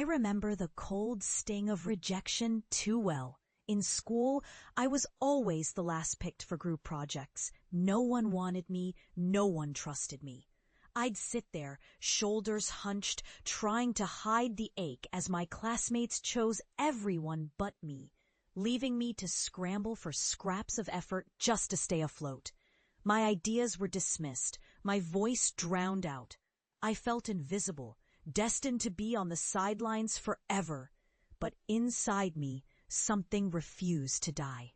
remember the cold sting of rejection too well. In school, I was always the last picked for group projects. No one wanted me, no one trusted me. I'd sit there, shoulders hunched, trying to hide the ache as my classmates chose everyone but me, leaving me to scramble for scraps of effort just to stay afloat. My ideas were dismissed, my voice drowned out. I felt invisible, destined to be on the sidelines forever. But inside me, something refused to die.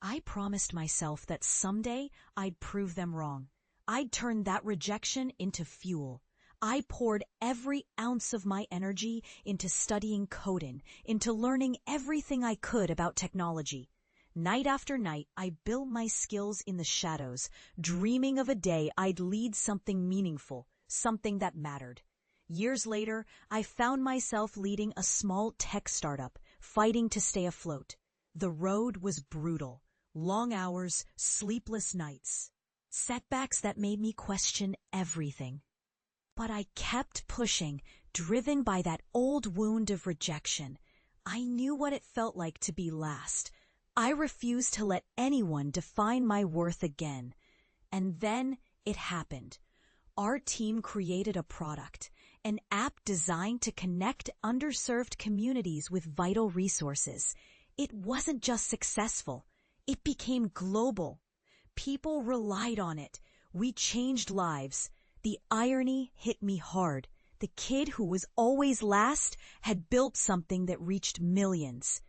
I promised myself that someday I'd prove them wrong. I'd turn that rejection into fuel. I poured every ounce of my energy into studying coding, into learning everything I could about technology. Night after night, I built my skills in the shadows, dreaming of a day I'd lead something meaningful, something that mattered. Years later, I found myself leading a small tech startup, fighting to stay afloat. The road was brutal. Long hours, sleepless nights. Setbacks that made me question everything. But I kept pushing, driven by that old wound of rejection. I knew what it felt like to be last. I refused to let anyone define my worth again. And then it happened. Our team created a product, an app designed to connect underserved communities with vital resources. It wasn't just successful. It became global. People relied on it. We changed lives. The irony hit me hard. The kid who was always last had built something that reached millions.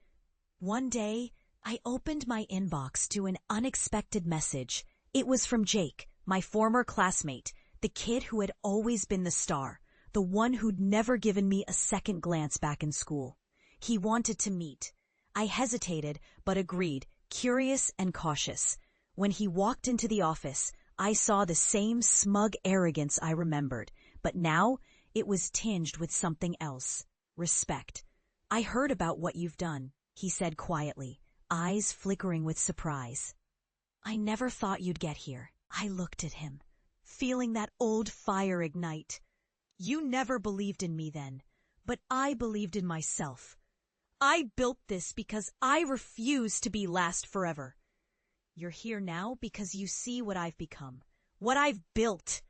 One day, I opened my inbox to an unexpected message. It was from Jake, my former classmate, the kid who had always been the star, the one who'd never given me a second glance back in school. He wanted to meet. I hesitated, but agreed, curious and cautious. When he walked into the office, I saw the same smug arrogance I remembered, but now it was tinged with something else. Respect. "I heard about what you've done," he said quietly, eyes flickering with surprise. "I never thought you'd get here." I looked at him, feeling that old fire ignite. "You never believed in me then, but I believed in myself. I built this because I refuse to be last forever. You're here now because you see what I've become, what I've built."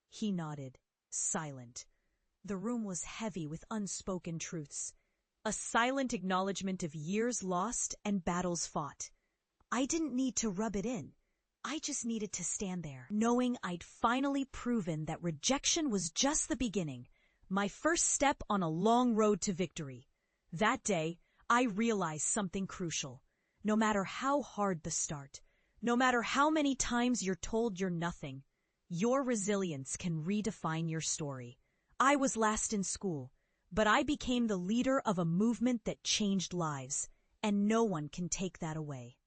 He nodded, silent. The room was heavy with unspoken truths, a silent acknowledgement of years lost and battles fought. I didn't need to rub it in. I just needed to stand there, knowing I'd finally proven that rejection was just the beginning, my first step on a long road to victory. That day, I realized something crucial. No matter how hard the start, no matter how many times you're told you're nothing, your resilience can redefine your story. I was last in school, but I became the leader of a movement that changed lives, and no one can take that away.